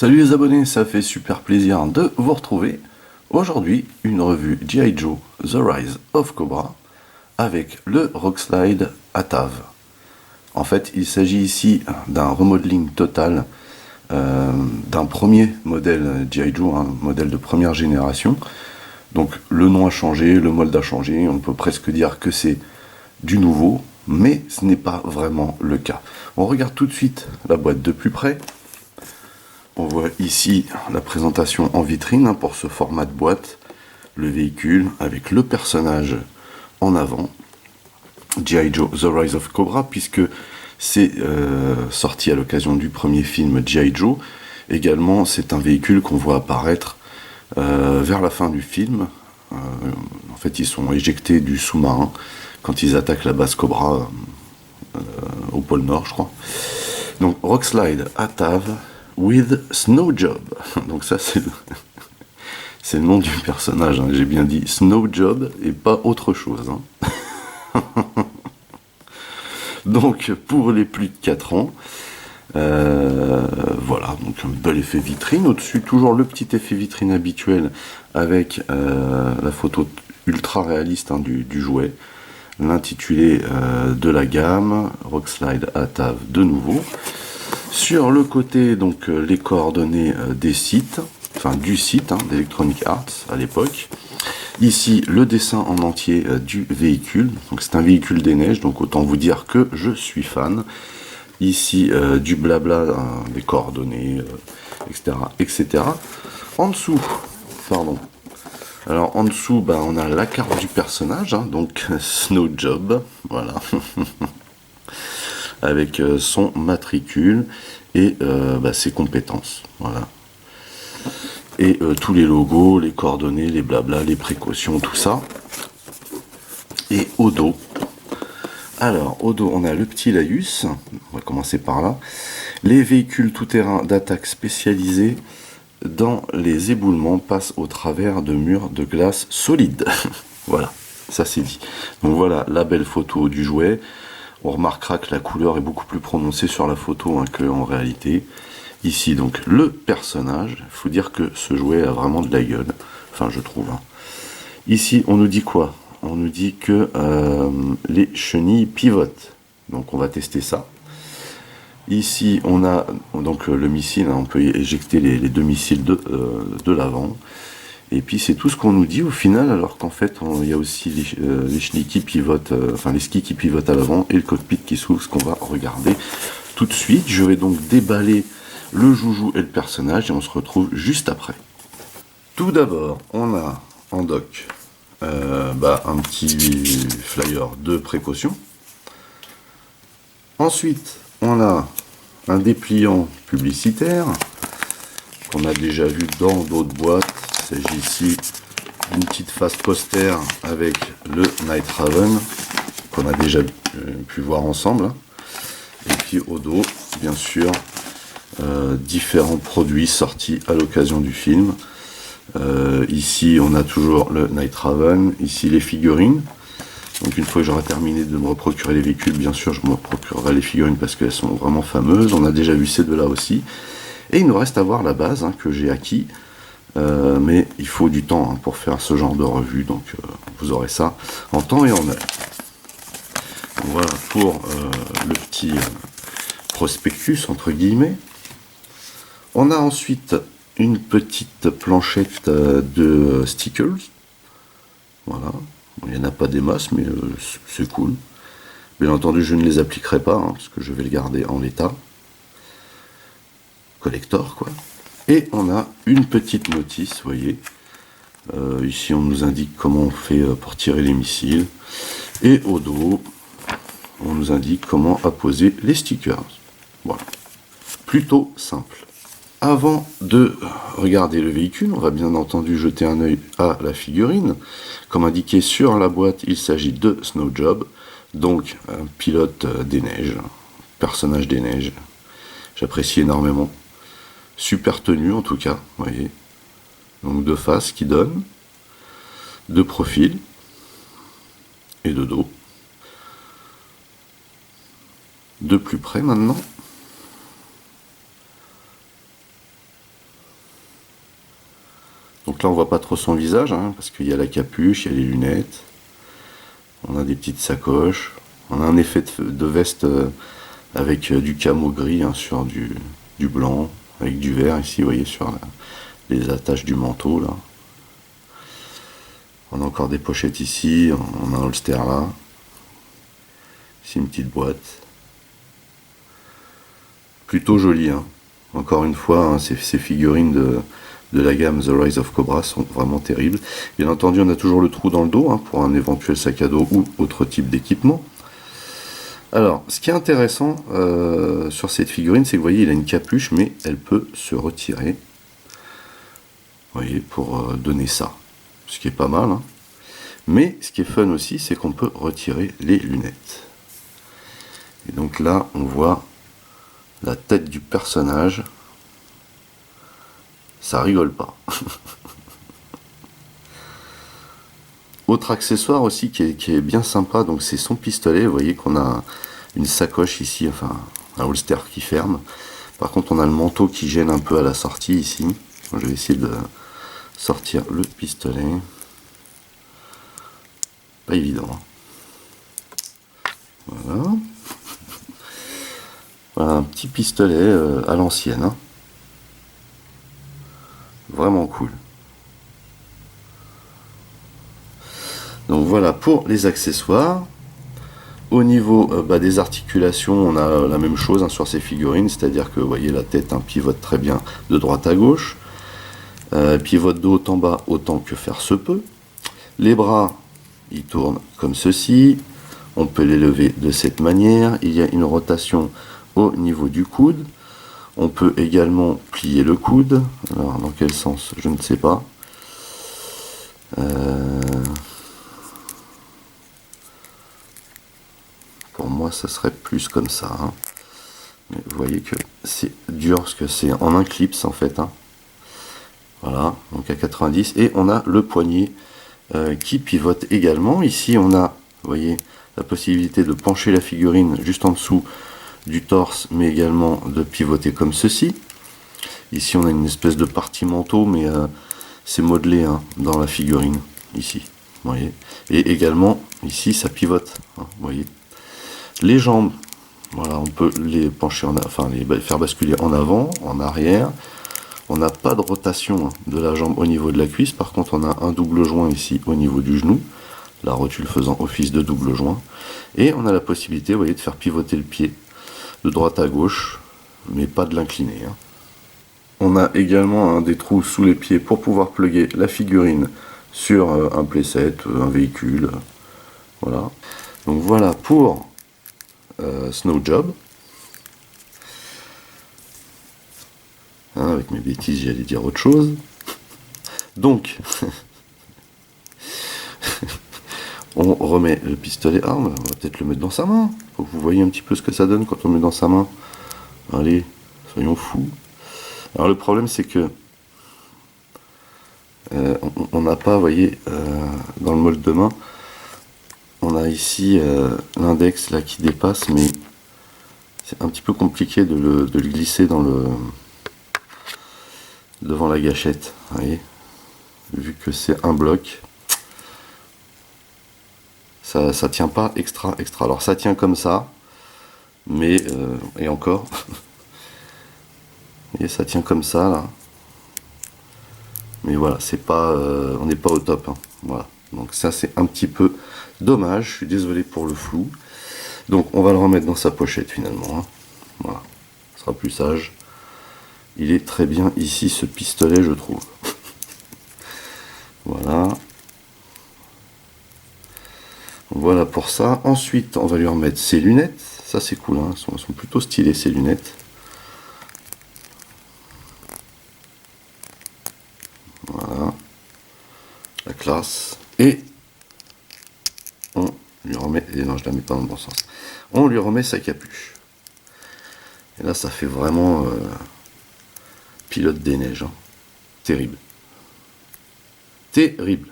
Salut les abonnés, ça fait super plaisir de vous retrouver. Aujourd'hui, une revue G.I. Joe The Rise of Cobra avec le Rockslide Atav. En fait, il s'agit ici d'un remodeling total d'un premier modèle G.I. Joe, un modèle de première génération. Donc le nom a changé, le molde a changé, on peut presque dire que c'est du nouveau, mais ce n'est pas vraiment le cas. On regarde tout de suite la boîte de plus près. On voit ici la présentation en vitrine pour ce format de boîte, le véhicule avec le personnage en avant, G.I. Joe The Rise of Cobra, puisque c'est sorti à l'occasion du premier film G.I. Joe. Également, c'est un véhicule qu'on voit apparaître vers la fin du film. En fait, ils sont éjectés du sous-marin quand ils attaquent la base Cobra au pôle Nord, je crois. Donc, Rockslide Atav with Snow Job. Donc ça, c'est le nom du personnage. Hein. J'ai bien dit Snow Job et pas autre chose. Hein. Donc, pour les plus de 4 ans, voilà, donc un bel effet vitrine. Au-dessus, toujours le petit effet vitrine habituel avec la photo ultra réaliste du jouet. L'intitulé de la gamme, Rockslide Atav de nouveau. Sur le côté, donc les coordonnées des sites, enfin du site d'Electronic Arts à l'époque. Ici, le dessin en entier du véhicule. Donc c'est un véhicule des neiges, donc autant vous dire que je suis fan. Ici, du blabla, des coordonnées, etc., etc. En dessous, pardon. Alors en dessous, on a la carte du personnage, donc Snow Job, voilà. Avec son matricule et ses compétences. Voilà. Et tous les logos, les coordonnées, les blabla, les précautions, tout ça. Et au dos. Alors, au dos, on a le petit laïus. On va commencer par là. Les véhicules tout-terrain d'attaque spécialisés dans les éboulements passent au travers de murs de glace solides. Voilà, ça c'est dit. Donc voilà la belle photo du jouet. On remarquera que la couleur est beaucoup plus prononcée sur la photo qu'en réalité. Ici, donc, le personnage. Il faut dire que ce jouet a vraiment de la gueule. Enfin, je trouve. Ici, on nous dit quoi? On nous dit que les chenilles pivotent. Donc, on va tester ça. Ici, on a donc le missile. On peut éjecter les deux missiles de l'avant. Et puis c'est tout ce qu'on nous dit au final, alors qu'en fait il y a aussi les chenilles qui pivotent, les skis qui pivotent à l'avant et le cockpit qui s'ouvre, ce qu'on va regarder tout de suite. Je vais donc déballer le joujou et le personnage et on se retrouve juste après. Tout d'abord, on a en doc un petit flyer de précaution. Ensuite, on a un dépliant publicitaire qu'on a déjà vu dans d'autres boîtes. Il s'agit ici d'une petite face poster avec le Night Raven qu'on a déjà pu voir ensemble. Et puis au dos, bien sûr, différents produits sortis à l'occasion du film. Ici, on a toujours le Night Raven. Ici, les figurines. Donc une fois que j'aurai terminé de me reprocurer les véhicules, bien sûr, je me procurerai les figurines parce qu'elles sont vraiment fameuses. On a déjà vu ces deux-là aussi. Et il nous reste à voir la base que j'ai acquis. Mais il faut du temps pour faire ce genre de revue, donc vous aurez ça en temps et en heure. Voilà pour le petit prospectus entre guillemets. On a ensuite une petite planchette de stickers. Voilà, il n'y en a pas des masses, mais c'est cool. Bien entendu, je ne les appliquerai pas parce que je vais le garder en l'état. Collector quoi. Et on a une petite notice, vous voyez. Ici, on nous indique comment on fait pour tirer les missiles. Et au dos, on nous indique comment apposer les stickers. Voilà. Plutôt simple. Avant de regarder le véhicule, on va bien entendu jeter un œil à la figurine. Comme indiqué sur la boîte, il s'agit de Snow Job, donc un pilote des neiges, personnage des neiges. J'apprécie énormément. Super tenue en tout cas, vous voyez. Donc de face qui donne, de profil et de dos. De plus près maintenant. Donc là on voit pas trop son visage, hein, parce qu'il y a la capuche, il y a les lunettes. On a des petites sacoches. On a un effet de veste avec du camo gris, hein, sur du blanc, avec du vert ici, vous voyez, sur les attaches du manteau là. On a encore des pochettes ici, on a un holster là. Ici une petite boîte. Plutôt jolie, hein. Encore une fois, hein, ces figurines de la gamme The Rise of Cobra sont vraiment terribles. Bien entendu, on a toujours le trou dans le dos, hein, pour un éventuel sac à dos ou autre type d'équipement. Alors, ce qui est intéressant sur cette figurine, c'est que vous voyez, il a une capuche, mais elle peut se retirer. Vous voyez, pour donner ça. Ce qui est pas mal, hein. Mais ce qui est fun aussi, c'est qu'on peut retirer les lunettes. Et donc là, on voit la tête du personnage. Ça rigole pas. Autre accessoire aussi qui est bien sympa, donc c'est son pistolet. Vous voyez qu'on a une sacoche ici, enfin un holster qui ferme. Par contre, on a le manteau qui gêne un peu à la sortie ici. Je vais essayer de sortir le pistolet. Pas évident, hein. Voilà. Voilà un petit pistolet à l'ancienne, hein. Vraiment cool. Donc voilà pour les accessoires. Au niveau des articulations, on a la même chose, hein, sur ces figurines, c'est-à-dire que vous voyez la tête, hein, pivote très bien de droite à gauche, pivote de haut en bas autant que faire se peut. Les bras, ils tournent comme ceci, on peut les lever de cette manière, il y a une rotation au niveau du coude, on peut également plier le coude, alors dans quel sens, je ne sais pas. Pour moi, ça serait plus comme ça, hein. Mais vous voyez que c'est dur parce que c'est en un clips en fait, hein. Voilà, donc à 90. Et on a le poignet qui pivote également. Ici, on a, vous voyez, la possibilité de pencher la figurine juste en dessous du torse, mais également de pivoter comme ceci. Ici, on a une espèce de partie manteau, mais c'est modelé, hein, dans la figurine, ici. Vous voyez. Et également, ici, ça pivote, hein, vous voyez. Les jambes, voilà, on peut les pencher, enfin les faire basculer en avant, en arrière. On n'a pas de rotation, hein, de la jambe au niveau de la cuisse. Par contre, on a un double joint ici au niveau du genou, la rotule faisant office de double joint. Et on a la possibilité, vous voyez, de faire pivoter le pied de droite à gauche, mais pas de l'incliner, hein. On a également, hein, des trous sous les pieds pour pouvoir plugger la figurine sur un playset, un véhicule. Voilà. Donc voilà pour Snow Job. Hein, avec mes bêtises, j'allais dire autre chose. Donc, on remet le pistolet. Ah, on va peut-être le mettre dans sa main, pour que vous voyez un petit peu ce que ça donne quand on le met dans sa main. Allez, soyons fous. Alors le problème, c'est que on n'a pas, vous voyez, dans le molde de main, on a ici l'index là qui dépasse, mais c'est un petit peu compliqué de le glisser dans devant la gâchette, vous voyez, vu que c'est un bloc, ça tient pas extra. Alors ça tient comme ça, mais et encore, et ça tient comme ça là, mais voilà, c'est pas, on n'est pas au top, hein. Voilà, donc ça c'est un petit peu dommage. Je suis désolé pour le flou. Donc on va le remettre dans sa pochette finalement, hein. Voilà, ce sera plus sage. Il est très bien ici ce pistolet, je trouve. Voilà. Voilà pour ça. Ensuite, on va lui remettre ses lunettes. Ça c'est cool, hein. Elles sont plutôt stylées ces lunettes. Voilà. La classe. Et on lui remet... Et non, je la mets pas dans le bon sens. On lui remet sa capuche. Et là, ça fait vraiment... pilote des neiges, hein. Terrible. Terrible.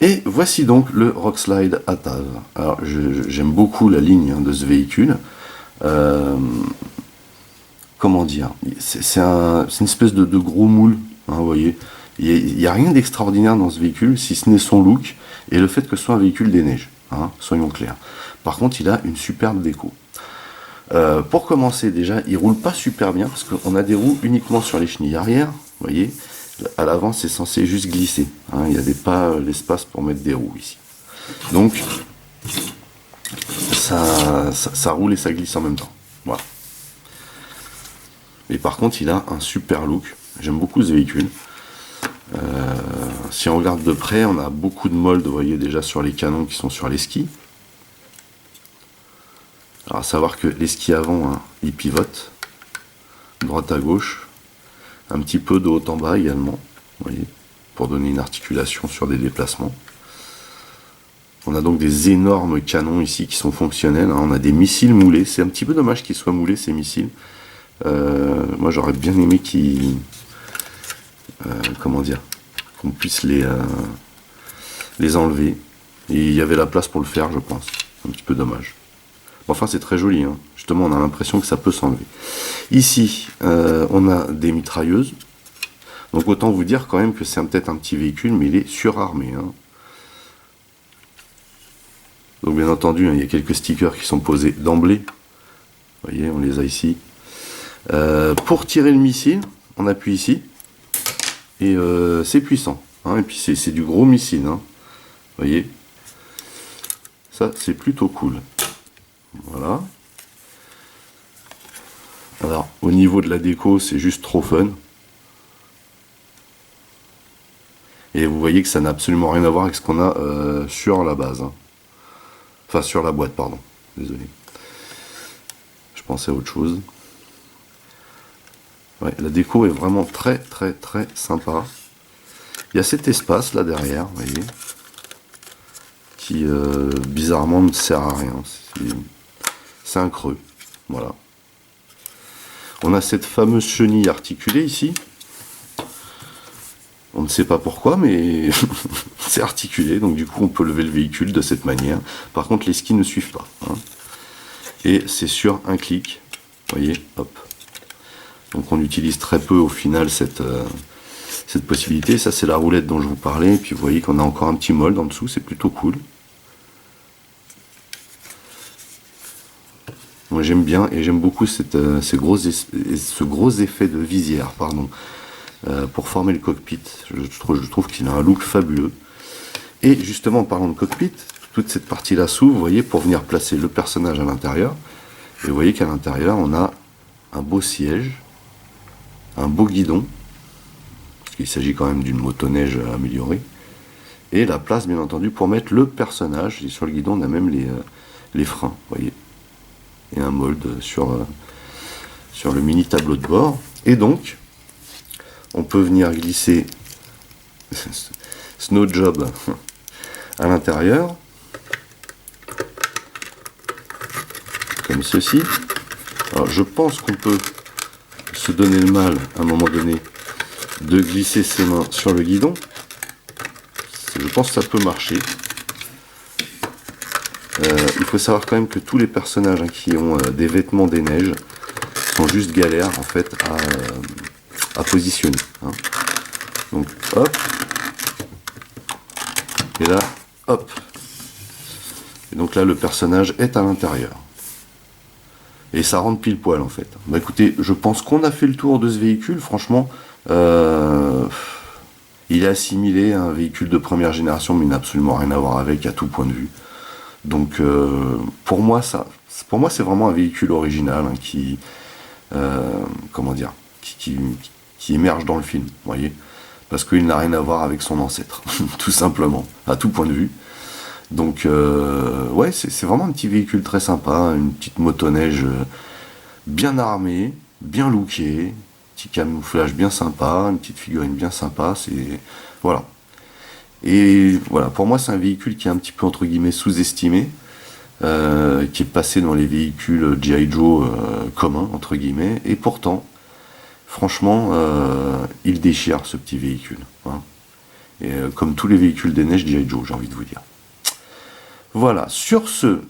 Et voici donc le Rockslide Atav. Alors j'aime beaucoup la ligne, hein, de ce véhicule. Comment dire, c'est une espèce de gros moule, hein, vous voyez. Il n'y a rien d'extraordinaire dans ce véhicule, si ce n'est son look et le fait que ce soit un véhicule des neiges, hein, soyons clairs. Par contre, il a une superbe déco. Pour commencer, déjà, il roule pas super bien, parce qu'on a des roues uniquement sur les chenilles arrière, vous voyez. À l'avant, c'est censé juste glisser, hein, il n'y avait pas l'espace pour mettre des roues ici. Donc, ça roule et ça glisse en même temps. Voilà. Et par contre, il a un super look. J'aime beaucoup ce véhicule. Si on regarde de près, on a beaucoup de moldes, vous voyez déjà sur les canons qui sont sur les skis. Alors à savoir que les skis avant, hein, ils pivotent, droite à gauche, un petit peu de haut en bas également, vous voyez, pour donner une articulation sur des déplacements. On a donc des énormes canons ici qui sont fonctionnels, hein. On a des missiles moulés, c'est un petit peu dommage qu'ils soient moulés ces missiles. Moi j'aurais bien aimé qu'ils... comment dire, qu'on puisse les enlever. Et il y avait la place pour le faire, je pense. Un petit peu dommage. Enfin, c'est très joli, hein. Justement, on a l'impression que ça peut s'enlever. Ici, on a des mitrailleuses. Donc autant vous dire quand même que c'est peut-être un petit véhicule, mais il est surarmé, hein. Donc bien entendu, hein, il y a quelques stickers qui sont posés d'emblée. Vous voyez, on les a ici. Pour tirer le missile, on appuie ici. Et c'est puissant, hein. Et puis c'est du gros missile, hein. Vous voyez, ça c'est plutôt cool. Voilà. Alors au niveau de la déco, c'est juste trop fun. Et vous voyez que ça n'a absolument rien à voir avec ce qu'on a sur la base, hein. Enfin sur la boîte, pardon, désolé, je pensais à autre chose. Ouais, la déco est vraiment très très très sympa. Il y a cet espace là derrière, vous voyez, qui bizarrement ne sert à rien. C'est un creux, voilà. On a cette fameuse chenille articulée ici. On ne sait pas pourquoi, mais c'est articulé, donc du coup on peut lever le véhicule de cette manière. Par contre les skis ne suivent pas, hein. Et c'est sur un clic, vous voyez, hop. Donc on utilise très peu au final cette possibilité. Ça c'est la roulette dont je vous parlais, et puis vous voyez qu'on a encore un petit mold en dessous, c'est plutôt cool. Moi j'aime bien, et j'aime beaucoup ce gros effet de visière, pardon, pour former le cockpit. Je trouve qu'il a un look fabuleux. Et justement en parlant de cockpit, toute cette partie là s'ouvre, vous voyez, pour venir placer le personnage à l'intérieur. Et vous voyez qu'à l'intérieur on a un beau siège, un beau guidon, parce qu'il s'agit quand même d'une motoneige améliorée, et la place bien entendu pour mettre le personnage. Et sur le guidon on a même les freins, vous voyez, et un mold sur le mini tableau de bord. Et donc on peut venir glisser Snow Job à l'intérieur, comme ceci. Alors je pense qu'on peut se donner le mal à un moment donné de glisser ses mains sur le guidon. Je pense que ça peut marcher. Il faut savoir quand même que tous les personnages, hein, qui ont des vêtements des neiges sont juste galères en fait à positionner, hein. Donc hop, et là hop, et donc là le personnage est à l'intérieur et ça rentre pile poil en fait. Bah écoutez, je pense qu'on a fait le tour de ce véhicule. Franchement, il est assimilé à un véhicule de première génération, mais il n'a absolument rien à voir avec à tout point de vue. Donc pour moi c'est vraiment un véhicule original, hein, qui comment dire, qui émerge dans le film, vous voyez, parce qu'il n'a rien à voir avec son ancêtre, tout simplement, à tout point de vue. Donc ouais, c'est vraiment un petit véhicule très sympa, une petite motoneige bien armée, bien lookée, petit camouflage bien sympa, une petite figurine bien sympa, c'est... voilà. Et voilà, pour moi c'est un véhicule qui est un petit peu entre guillemets sous-estimé, qui est passé dans les véhicules G.I. Joe communs entre guillemets, et pourtant franchement il déchire ce petit véhicule, hein. Et comme tous les véhicules des neiges G.I. Joe, j'ai envie de vous dire. Voilà, sur ce,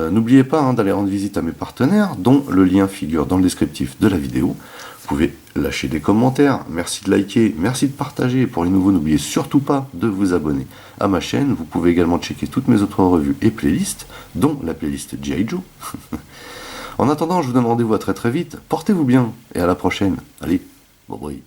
n'oubliez pas hein, d'aller rendre visite à mes partenaires, dont le lien figure dans le descriptif de la vidéo. Vous pouvez lâcher des commentaires, merci de liker, merci de partager. Pour les nouveaux, n'oubliez surtout pas de vous abonner à ma chaîne. Vous pouvez également checker toutes mes autres revues et playlists, dont la playlist G.I. Joe. En attendant, je vous donne rendez-vous à très très vite. Portez-vous bien et à la prochaine. Allez, bon bruit.